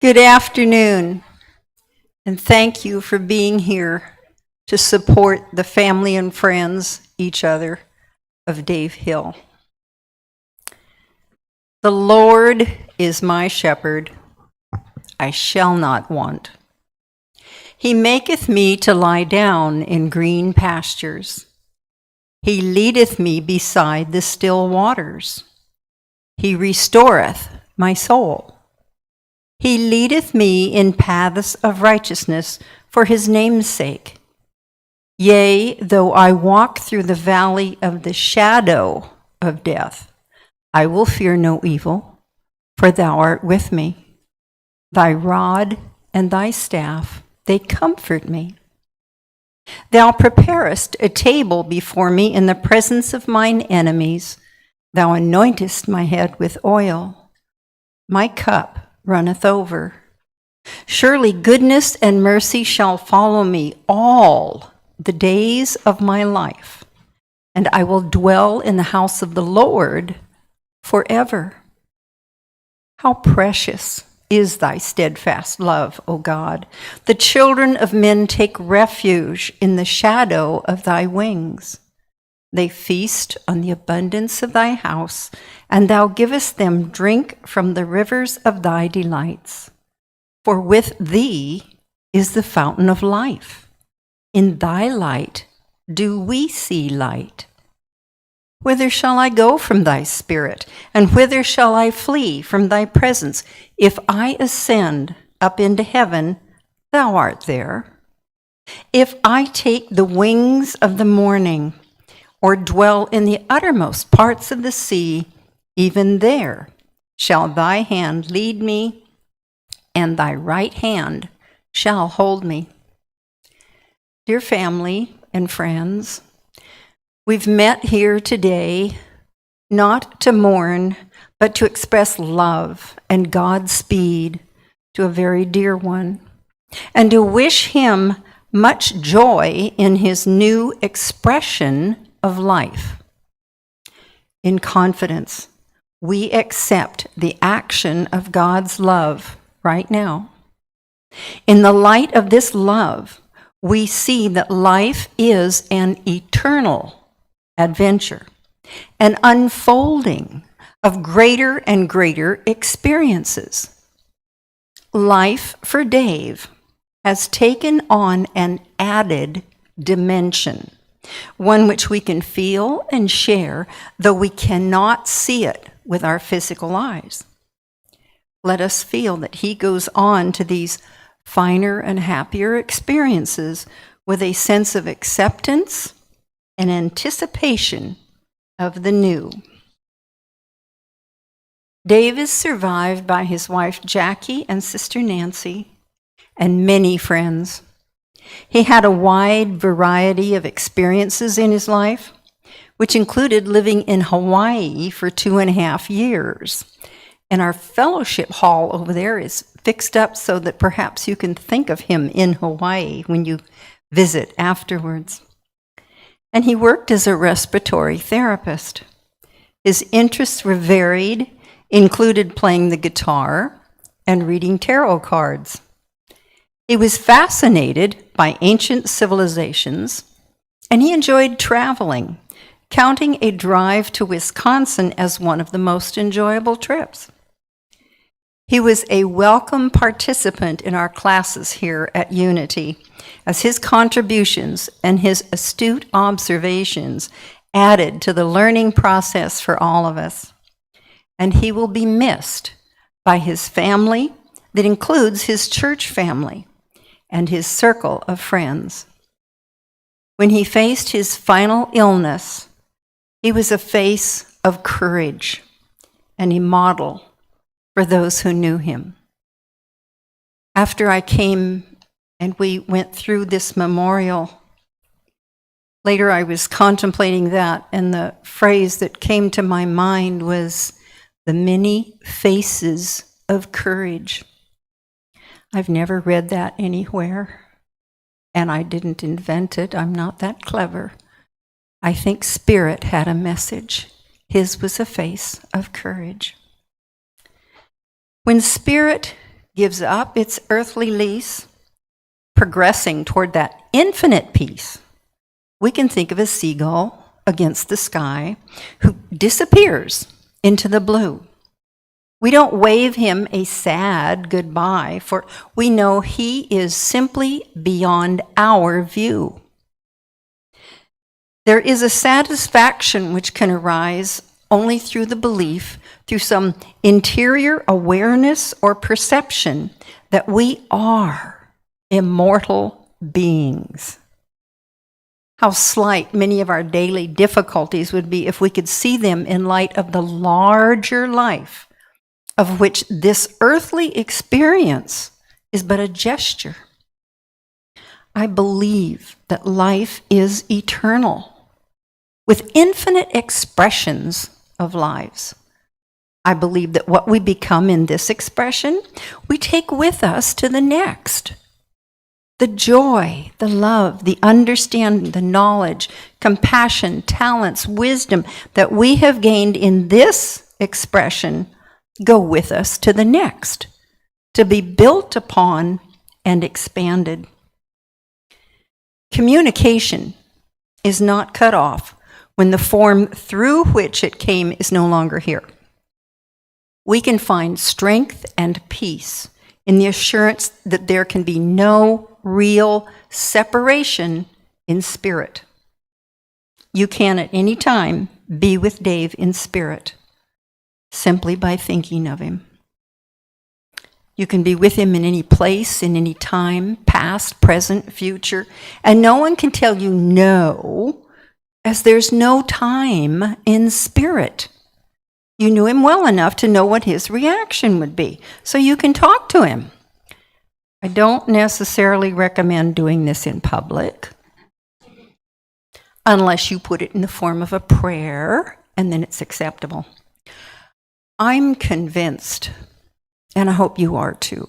Good afternoon, and thank you for being here to support the family and friends, each other, of Dave Hill. The Lord is my shepherd, I shall not want. He maketh me to lie down in green pastures. He leadeth me beside the still waters. He restoreth my soul. He leadeth me in paths of righteousness for his name's sake. Yea, though I walk through the valley of the shadow of death, I will fear no evil, for thou art with me. Thy rod and thy staff, they comfort me. Thou preparest a table before me in the presence of mine enemies. Thou anointest my head with oil. My cup runneth over. Surely goodness and mercy shall follow me all the days of my life, and I will dwell in the house of the Lord forever. How precious is thy steadfast love, O God! The children of men take refuge in the shadow of thy wings. They feast on the abundance of thy house, and thou givest them drink from the rivers of thy delights. For with thee is the fountain of life. In thy light do we see light. Whither shall I go from thy spirit, and whither shall I flee from thy presence? If I ascend up into heaven, thou art there. If I take the wings of the morning, or dwell in the uttermost parts of the sea, even there shall thy hand lead me, and thy right hand shall hold me. Dear family and friends, we've met here today not to mourn, but to express love and Godspeed to a very dear one, and to wish him much joy in his new expression of life. In confidence, we accept the action of God's love right now. In the light of this love, we see that life is an eternal adventure, an unfolding of greater and greater experiences. Life for Dave has taken on an added dimension, one which we can feel and share, though we cannot see it with our physical eyes. Let us feel that he goes on to these finer and happier experiences with a sense of acceptance and anticipation of the new. Dave is survived by his wife Jackie and sister Nancy and many friends. He had a wide variety of experiences in his life, which included living in Hawaii for 2.5 years. And our fellowship hall over there is fixed up so that perhaps you can think of him in Hawaii when you visit afterwards. And he worked as a respiratory therapist. His interests were varied, included playing the guitar and reading tarot cards. He was fascinated by ancient civilizations, and he enjoyed traveling, counting a drive to Wisconsin as one of the most enjoyable trips. He was a welcome participant in our classes here at Unity, as his contributions and his astute observations added to the learning process for all of us. And he will be missed by his family, that includes his church family, and his circle of friends. When he faced his final illness, he was a face of courage and a model for those who knew him. After I came and we went through this memorial, later I was contemplating that, and the phrase that came to my mind was the many faces of courage. I've never read that anywhere, and I didn't invent it. I'm not that clever. I think Spirit had a message. His was a face of courage. When Spirit gives up its earthly lease, progressing toward that infinite peace, we can think of a seagull against the sky who disappears into the blue. We don't wave him a sad goodbye, for we know he is simply beyond our view. There is a satisfaction which can arise only through the belief, through some interior awareness or perception that we are immortal beings. How slight many of our daily difficulties would be if we could see them in light of the larger life of which this earthly experience is but a gesture. I believe that life is eternal, with infinite expressions of lives. I believe that what we become in this expression, we take with us to the next. The joy, the love, the understanding, the knowledge, compassion, talents, wisdom that we have gained in this expression go with us to the next, to be built upon and expanded. Communication is not cut off when the form through which it came is no longer here. We can find strength and peace in the assurance that there can be no real separation in spirit. You can at any time be with Dave in spirit, simply by thinking of him. You can be with him in any place, in any time, past, present, future, and no one can tell you no, as there's no time in spirit. You knew him well enough to know what his reaction would be, so you can talk to him. I don't necessarily recommend doing this in public, unless you put it in the form of a prayer, and then it's acceptable. I'm convinced, and I hope you are too,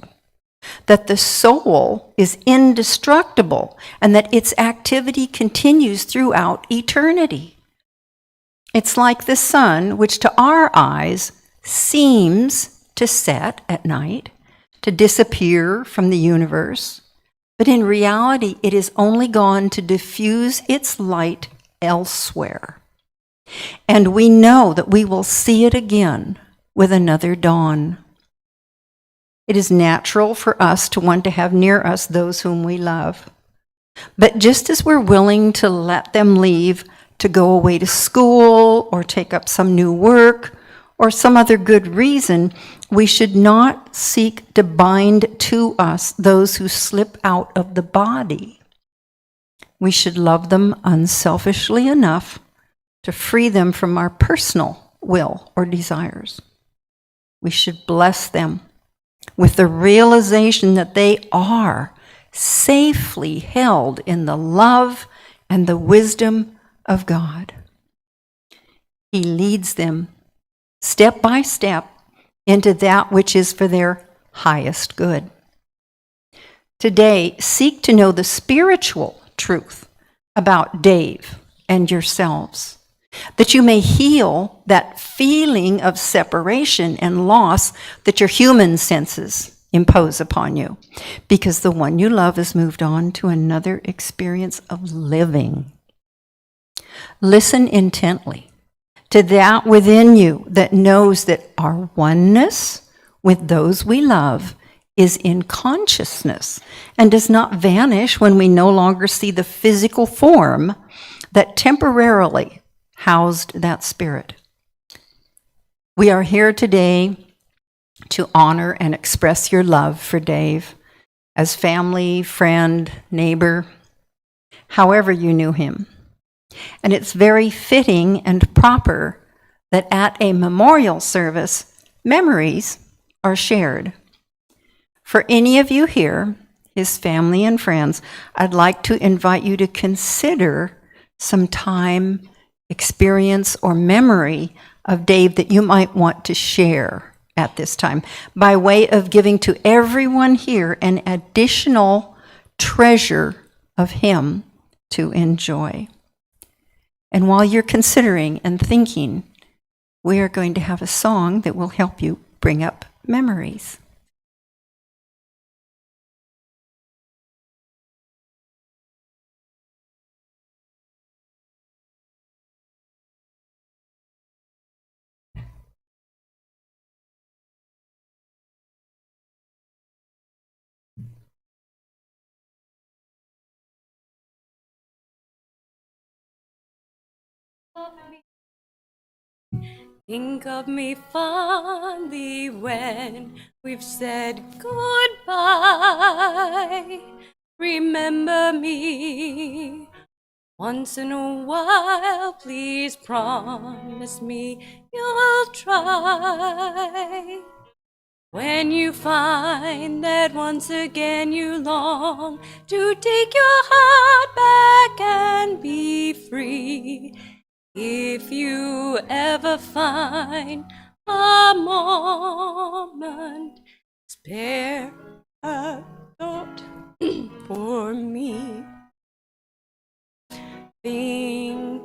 that the soul is indestructible and that its activity continues throughout eternity. It's like the sun, which to our eyes seems to set at night, to disappear from the universe, but in reality it is only gone to diffuse its light elsewhere. And we know that we will see it again with another dawn. It is natural for us to want to have near us those whom we love. But just as we're willing to let them leave to go away to school or take up some new work or some other good reason, we should not seek to bind to us those who slip out of the body. We should love them unselfishly enough to free them from our personal will or desires. We should bless them with the realization that they are safely held in the love and the wisdom of God. He leads them step by step into that which is for their highest good. Today, seek to know the spiritual truth about Dave and yourselves, that you may heal that feeling of separation and loss that your human senses impose upon you, because the one you love has moved on to another experience of living. Listen intently to that within you that knows that our oneness with those we love is in consciousness and does not vanish when we no longer see the physical form that temporarily housed that spirit. We are here today to honor and express your love for Dave as family, friend, neighbor, however you knew him. And it's very fitting and proper that at a memorial service, memories are shared. For any of you here, his family and friends, I'd like to invite you to consider some time, experience, or memory of Dave that you might want to share at this time, by way of giving to everyone here an additional treasure of him to enjoy. And while you're considering and thinking, we are going to have a song that will help you bring up memories. Think of me fondly when we've said goodbye. Remember me once in a while, please promise me you'll try. When you find that once again you long to take your heart back and be free, if you ever find a moment, spare a thought for me. Think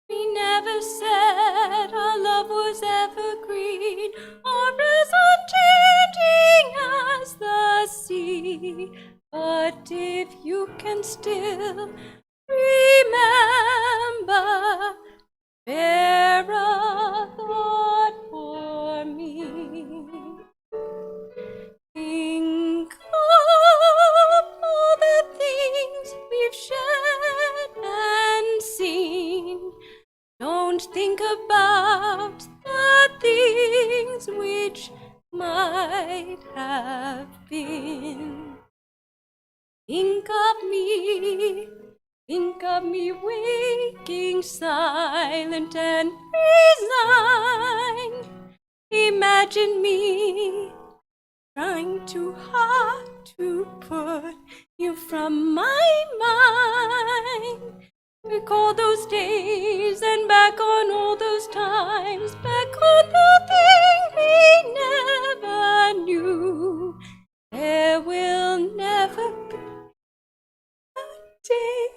we never said our love was evergreen or as unchanging as the sea. But if you can still remember, spare a thought for me. Think of all the things we've shared and seen. Don't think about the things which might have been. Think of me waking silent and resigned. Imagine me trying too hard to put you from my mind. Recall those days and back on all those times, back on the things we never knew. There will never be a day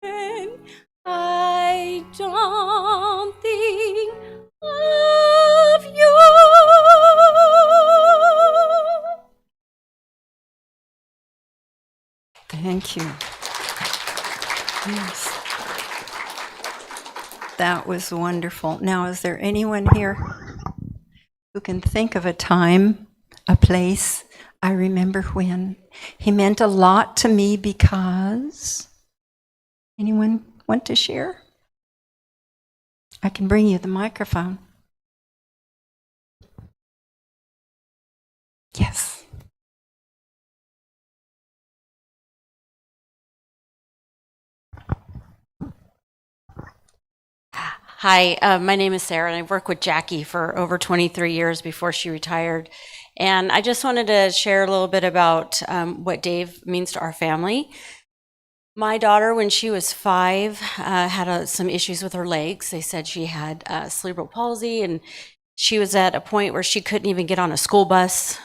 when I don't think of you. Thank you. Yes. That was wonderful. Now, is there anyone here who can think of a time, a place, I remember when? He meant a lot to me because... Anyone want to share? I can bring you the microphone. Yes. Hi, my name is Sarah, and I've worked with Jackie for over 23 years before she retired. And I just wanted to share a little bit about what Dave means to our family. My daughter, when she was 5, had some issues with her legs. They said she had cerebral palsy, and she was at a point where she couldn't even get on a school bus.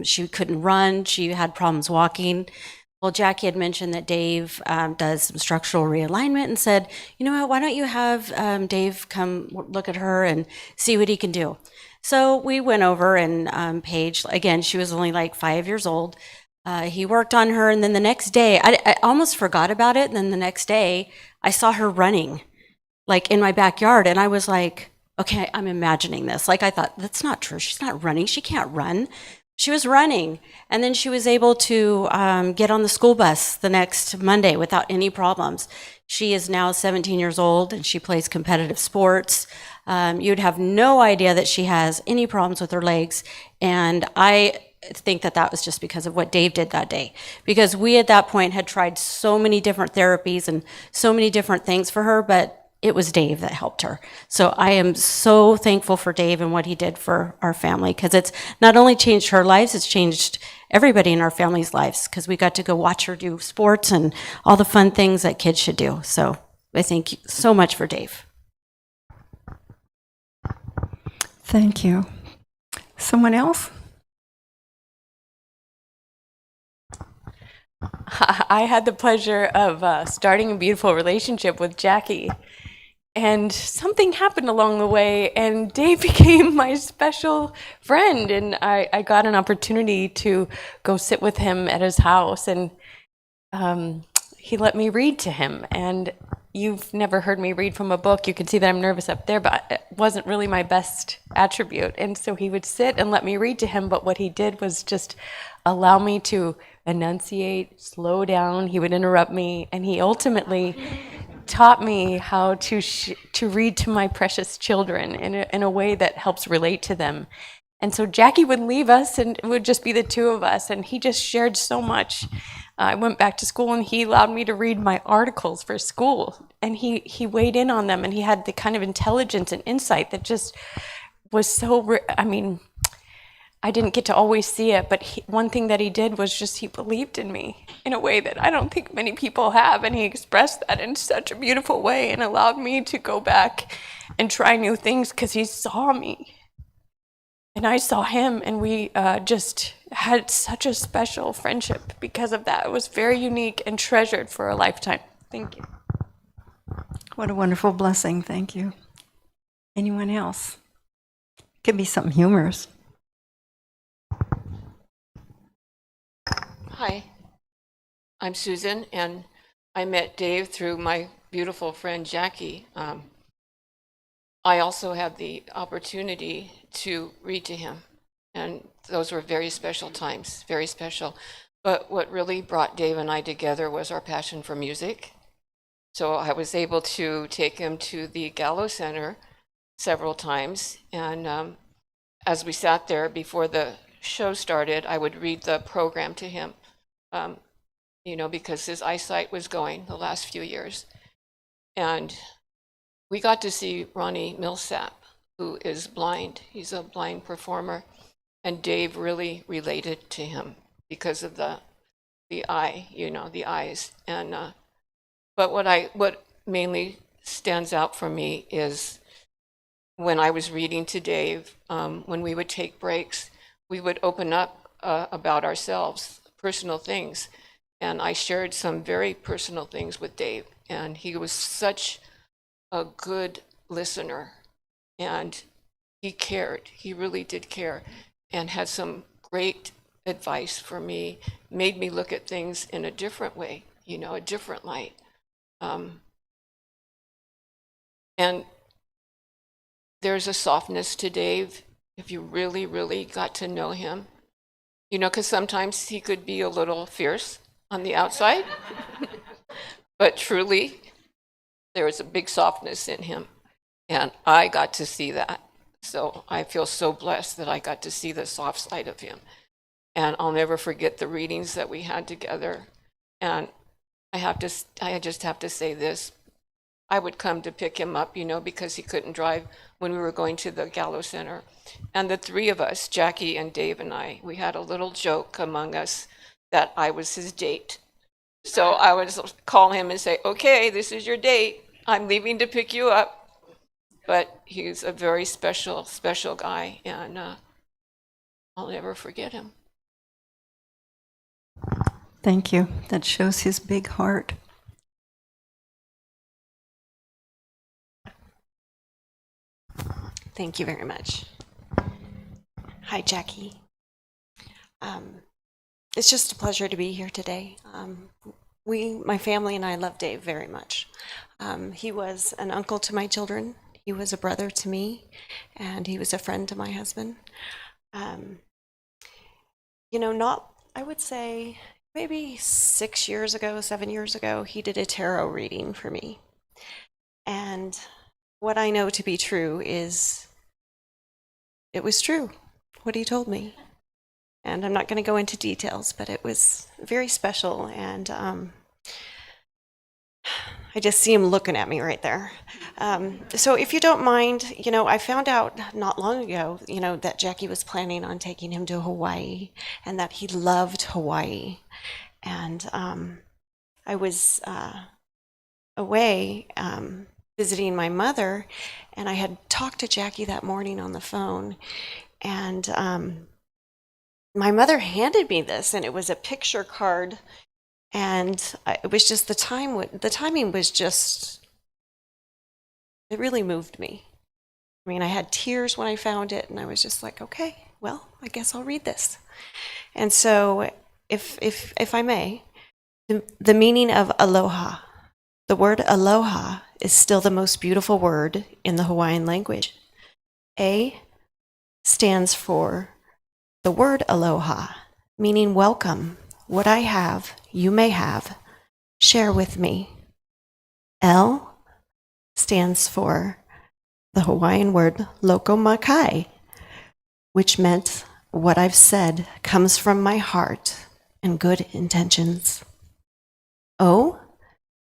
She couldn't run. She had problems walking. Well, Jackie had mentioned that Dave does some structural realignment and said, you know what, why don't you have Dave come look at her and see what he can do? So we went over, and Paige, again, she was only like 5 years old. He worked on her, and then the next day, I almost forgot about it. And then the next day, I saw her running, like in my backyard, and I was like, okay, I'm imagining this. Like I thought, that's not true. She's not running. She can't run. She was running, and then she was able to get on the school bus the next Monday without any problems. She is now 17 years old, and she plays competitive sports. You'd have no idea that she has any problems with her legs. And I think that that was just because of what Dave did that day. Because we at that point had tried so many different therapies and so many different things for her, but it was Dave that helped her. So I am so thankful for Dave and what he did for our family, because it's not only changed her lives, it's changed everybody in our family's lives, because we got to go watch her do sports and all the fun things that kids should do. So I thank you so much for Dave. Thank you. Someone else? I had the pleasure of starting a beautiful relationship with Jackie. And something happened along the way, and Dave became my special friend. And I got an opportunity to go sit with him at his house, and he let me read to him. And you've never heard me read from a book. You can see that I'm nervous up there, but it wasn't really my best attribute. And so he would sit and let me read to him, but what he did was just allow me to enunciate, slow down. He would interrupt me, and he ultimately taught me how to read to my precious children in a way that helps relate to them. And so Jackie would leave us, and it would just be the two of us, and he just shared so much. I went back to school, and he allowed me to read my articles for school, and he weighed in on them, and he had the kind of intelligence and insight that just was so, I didn't get to always see it, but one thing that he did was just he believed in me in a way that I don't think many people have, and he expressed that in such a beautiful way and allowed me to go back and try new things because he saw me. And I saw him, and we just had such a special friendship because of that. It was very unique and treasured for a lifetime. Thank you. What a wonderful blessing. Thank you. Anyone else? Could be something humorous. Hi, I'm Susan, and I met Dave through my beautiful friend Jackie. I also had the opportunity to read to him, and those were very special times, very special. But what really brought Dave and I together was our passion for music. So I was able to take him to the Gallo Center several times, and as we sat there before the show started, I would read the program to him. Because his eyesight was going the last few years. And we got to see Ronnie Millsap, who is blind. He's a blind performer. And Dave really related to him because of the eye, the eyes. And but what mainly stands out for me is when I was reading to Dave, when we would take breaks, we would open up about ourselves, personal things. And I shared some very personal things with Dave. And he was such a good listener. And he cared. He really did care. And had some great advice for me, made me look at things in a different way, a different light. And there's a softness to Dave if you really, really got to know him. Because sometimes he could be a little fierce on the outside, but truly, there was a big softness in him, and I got to see that. So I feel so blessed that I got to see the soft side of him. And I'll never forget the readings that we had together. And I just have to say this. I would come to pick him up, because he couldn't drive when we were going to the Gallo Center. And the three of us, Jackie and Dave and I, we had a little joke among us that I was his date. So I would call him and say, okay, this is your date. I'm leaving to pick you up. But he's a very special, special guy, and I'll never forget him. Thank you. That shows his big heart. Thank you very much. Hi, Jackie. It's just a pleasure to be here today. My family and I love Dave very much. He was an uncle to my children. He was a brother to me, and he was a friend to my husband. I would say maybe 7 years ago, he did a tarot reading for me. And what I know to be true is it was true, what he told me. And I'm not going to go into details, but it was very special. And I just see him looking at me right there. So if you don't mind, I found out not long ago, that Jackie was planning on taking him to Hawaii and that he loved Hawaii. And I was away visiting my mother, and I had talked to Jackie that morning on the phone. And my mother handed me this, and it was a picture card. And it was just the timing was just, it really moved me. I mean, I had tears when I found it, and I was just like, okay, well, I guess I'll read this. And so, if I may, the meaning of aloha. The word aloha is still the most beautiful word in the Hawaiian language. A stands for the word aloha, meaning welcome. What I have, you may have. Share with me. L stands for the Hawaiian word loko makai, which meant what I've said comes from my heart and good intentions. O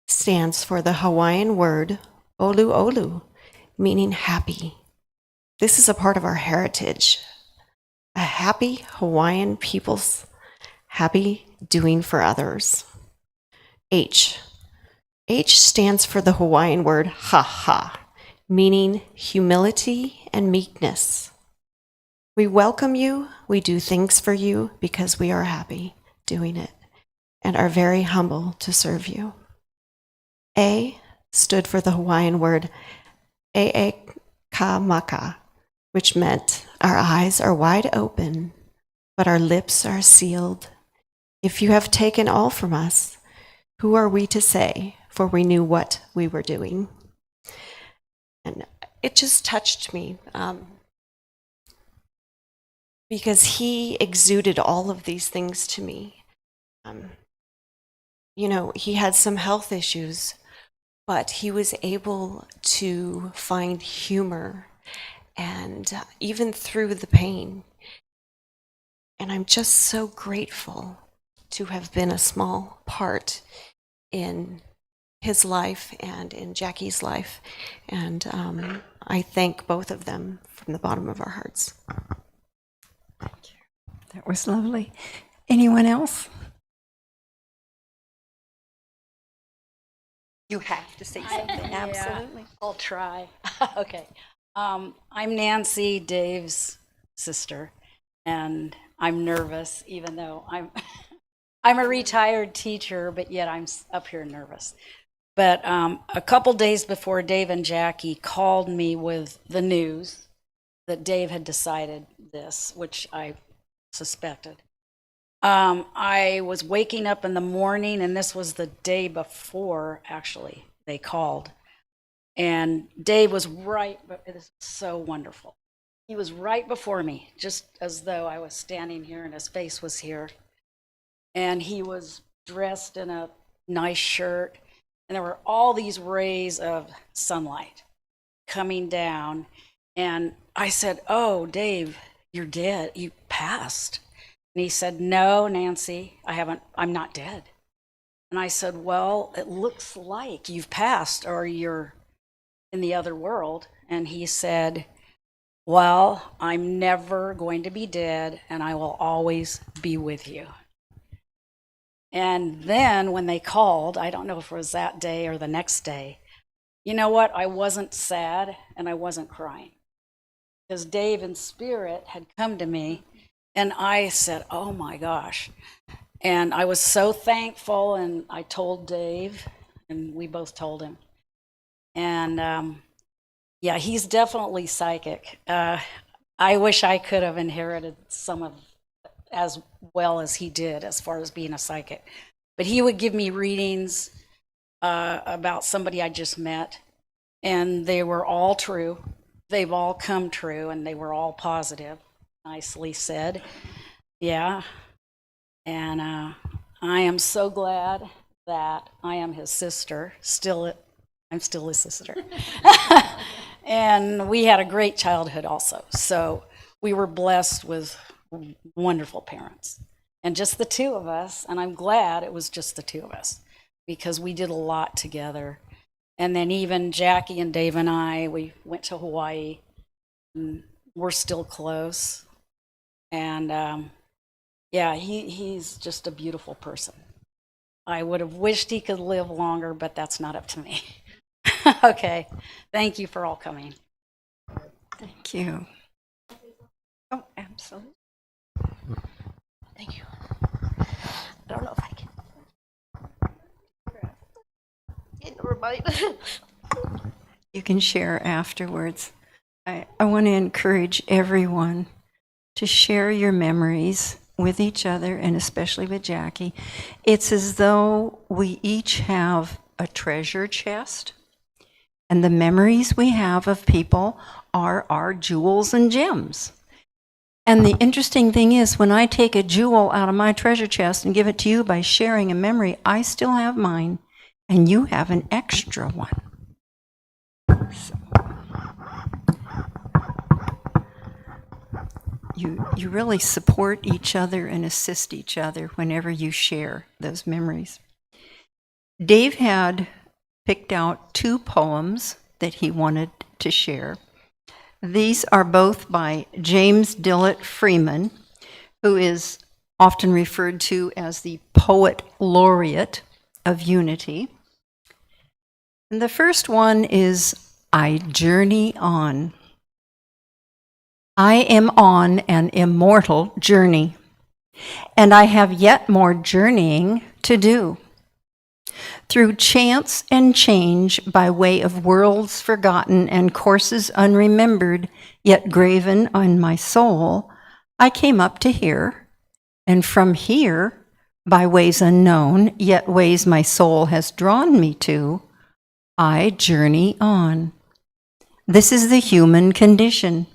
stands for the Hawaiian word olu olu, meaning happy. This is a part of our heritage. A happy Hawaiian people's happy doing for others. H stands for the Hawaiian word ha, meaning humility and meekness. We welcome you, we do things for you because we are happy doing it and are very humble to serve you. A stood for the Hawaiian word e ka maka, which meant our eyes are wide open, but our lips are sealed. If you have taken all from us, who are we to say? For we knew what we were doing. And it just touched me because he exuded all of these things to me. He had some health issues, but he was able to find humor and even through the pain. And I'm just so grateful to have been a small part in his life and in Jackie's life. And I thank both of them from the bottom of our hearts. That was lovely. Anyone else? You have to say something. Absolutely. I'll try. Okay. I'm Nancy, Dave's sister, and I'm nervous, even though I'm a retired teacher, but yet I'm up here nervous. But a couple days before Dave and Jackie called me with the news that Dave had decided this, which I suspected. I was waking up in the morning, and this was the day before, actually, they called. And Dave was right, but it is so wonderful. He was right before me, just as though I was standing here and his face was here. And he was dressed in a nice shirt, and there were all these rays of sunlight coming down. And I said, "Oh, Dave, you're dead. You passed." And he said, "No, Nancy, I'm not dead." And I said, "Well, it looks like you've passed or you're in the other world." And he said, "Well, I'm never going to be dead, and I will always be with you." And then when they called, I don't know if it was that day or the next day, you know what? I wasn't sad and I wasn't crying, because Dave in spirit had come to me, and I said, "Oh my gosh." And I was so thankful, and I told Dave, and we both told him. And yeah, he's definitely psychic. I wish I could have inherited some of as well as he did as far as being a psychic. But he would give me readings about somebody I just met, and they were all true. They've all come true, and they were all positive, nicely said. Yeah. And I am so glad that I am his sister. I'm still his sister. And we had a great childhood also. So we were blessed with wonderful parents. And just the two of us, and I'm glad it was just the two of us because we did a lot together. And then even Jackie and Dave and I, we went to Hawaii. And we're still close. And yeah, he's just a beautiful person. I would have wished he could live longer, but that's not up to me. Okay. Thank you for all coming. Thank you. Oh, absolutely. Thank you. I don't know if I can. Never mind. You can share afterwards. I want to encourage everyone to share your memories with each other and especially with Jackie. It's as though we each have a treasure chest, and the memories we have of people are our jewels and gems. And the interesting thing is, when I take a jewel out of my treasure chest and give it to you by sharing a memory, I still have mine, and you have an extra one. So, you really support each other and assist each other whenever you share those memories. Dave had picked out 2 poems that he wanted to share. These are both by James Dillett Freeman, who is often referred to as the Poet Laureate of Unity. And the first one is, I Journey On. I am on an immortal journey, and I have yet more journeying to do. Through chance and change by way of worlds forgotten and courses unremembered, yet graven on my soul, I came up to here, and from here, by ways unknown, yet ways my soul has drawn me to, I journey on. This is the human condition.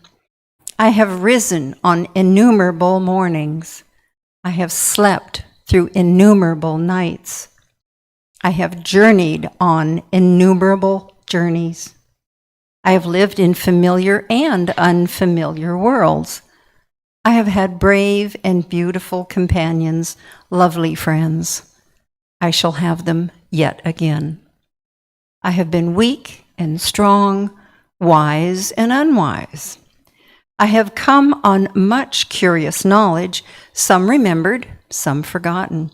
I have risen on innumerable mornings. I have slept through innumerable nights. I have journeyed on innumerable journeys. I have lived in familiar and unfamiliar worlds. I have had brave and beautiful companions, lovely friends. I shall have them yet again. I have been weak and strong, wise and unwise. I have come on much curious knowledge, some remembered, some forgotten.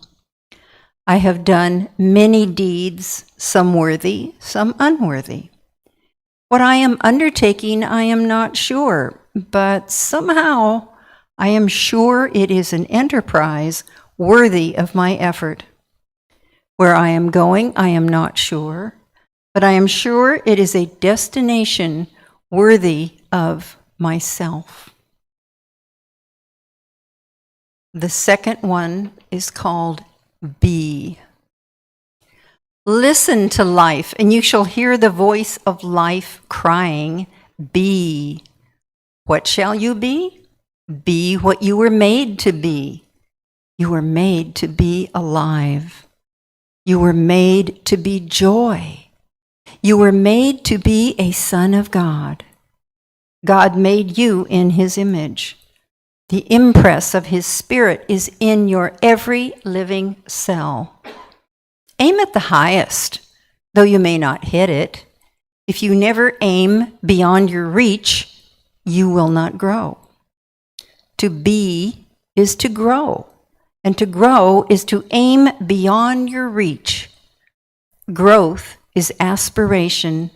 I have done many deeds, some worthy, some unworthy. What I am undertaking, I am not sure, but somehow I am sure it is an enterprise worthy of my effort. Where I am going, I am not sure, but I am sure it is a destination worthy of myself. The second one is called Be. Listen to life, and you shall hear the voice of life crying, Be. What shall you be? Be what you were made to be. You were made to be alive. You were made to be joy. You were made to be a son of God. God made you in his image. The impress of his spirit is in your every living cell. Aim at the highest, though you may not hit it. If you never aim beyond your reach, you will not grow. To be is to grow, and to grow is to aim beyond your reach. Growth is aspiration,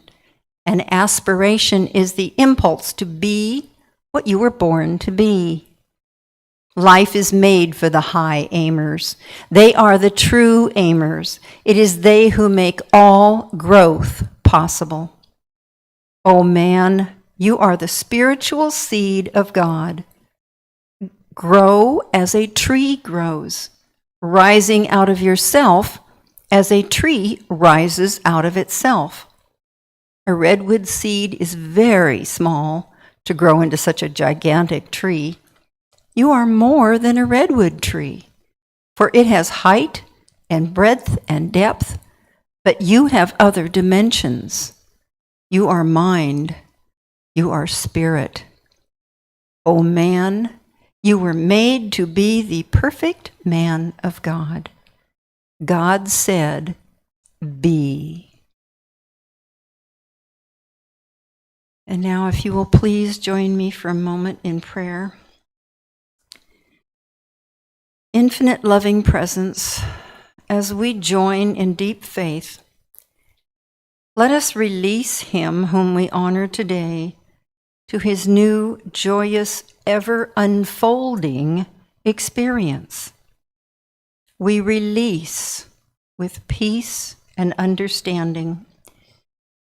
and aspiration is the impulse to be what you were born to be. Life is made for the high aimers. They are the true aimers. It is they who make all growth possible. Oh man, you are the spiritual seed of God. Grow as a tree grows, rising out of yourself as a tree rises out of itself. A redwood seed is very small to grow into such a gigantic tree. You are more than a redwood tree, for it has height and breadth and depth, but you have other dimensions. You are mind. You are spirit. O man, you were made to be the perfect man of God. God said, be. And now, if you will please join me for a moment in prayer. Infinite loving presence, as we join in deep faith, let us release him whom we honor today to his new, joyous, ever unfolding experience. We release with peace and understanding,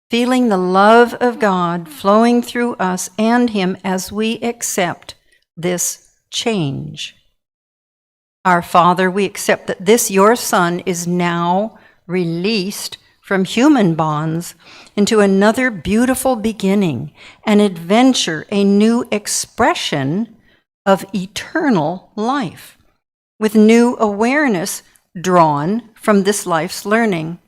feeling the love of God flowing through us and him as we accept this change. Our Father, we accept that this, your Son, is now released from human bonds into another beautiful beginning, an adventure, a new expression of eternal life, with new awareness drawn from this life's learning.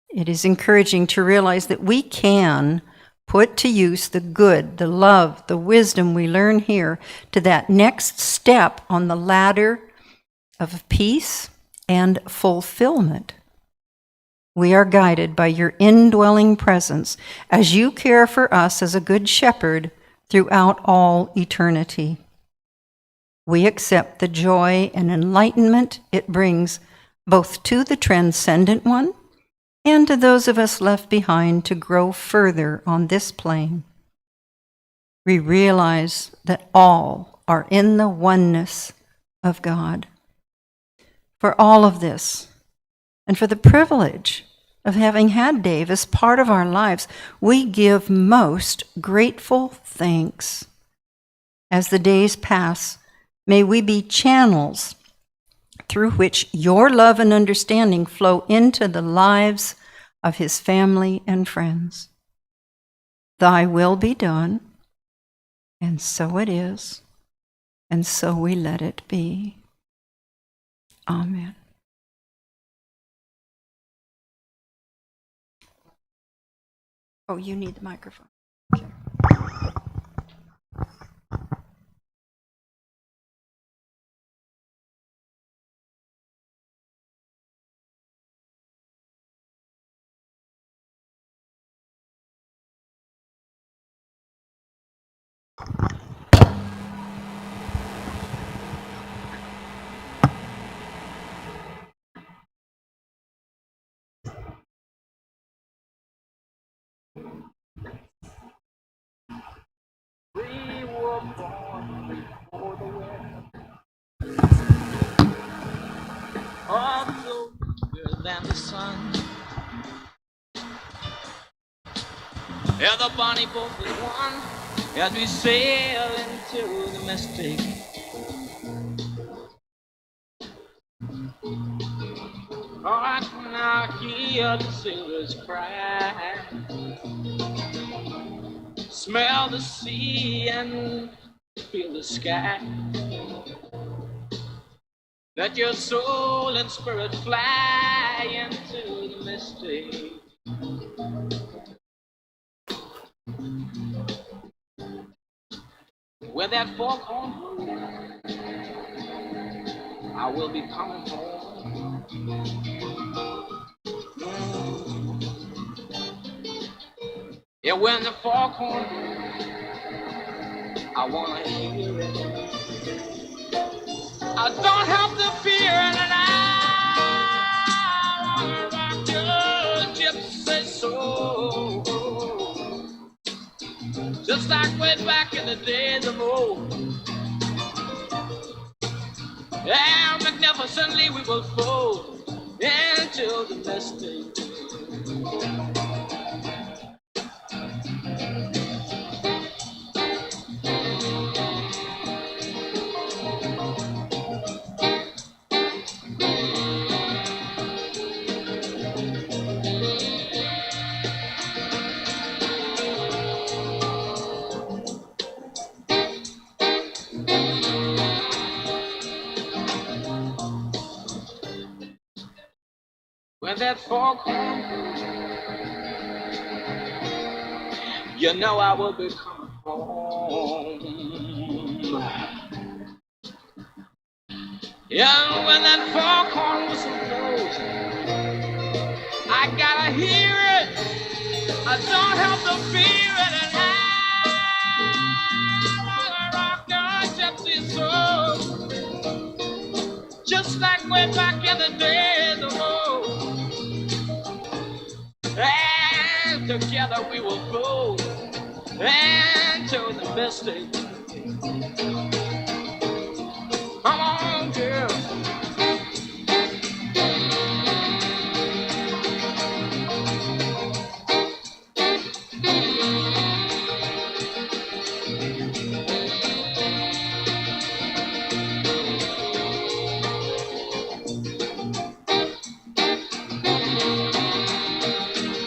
It is encouraging to realize that we can put to use the good, the love, the wisdom we learn here to that next step on the ladder of peace and fulfillment. We are guided by your indwelling presence as you care for us as a good shepherd throughout all eternity. We accept the joy and enlightenment it brings both to the transcendent one and to those of us left behind to grow further on this plane. We realize that all are in the oneness of God. For all of this, and for the privilege of having had Dave as part of our lives, we give most grateful thanks. As the days pass, may we be channels through which your love and understanding flow into the lives of his family and friends. Thy will be done, and so it is, and so we let it be. Amen. Oh, you need the microphone. Okay. We were born before the wind, all closer than the sun. Yeah, the bonnie boat was one as we sail into the mystic. Oh, I can now hear the sailors cry, smell the sea and feel the sky. Let your soul and spirit fly into the mystic. With that foghorn, I will be coming home. Yeah, when the foghorn, I wanna hear it. I don't have to fear it, and I wanna rock your gypsy soul. Just like way back in the days of old. And magnificently we will fold into the mystic. When that foghorn, you know I will be coming home. Yeah, when that foghorn whistle blows, I gotta hear it. I don't have to fear it, and I rock your gypsy soul, just like way back in the days of old. And together we will go into the best day. Come on, girl.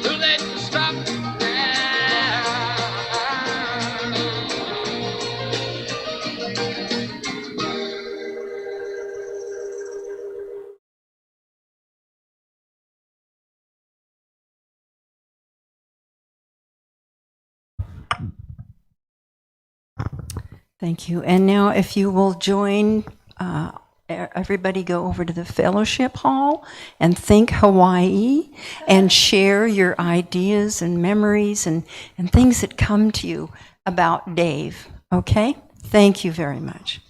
Too late to stop now. Thank you. And now, if you will join, everybody go over to the fellowship hall and think Hawaii and share your ideas and memories and things that come to you about Dave. Okay? Thank you very much.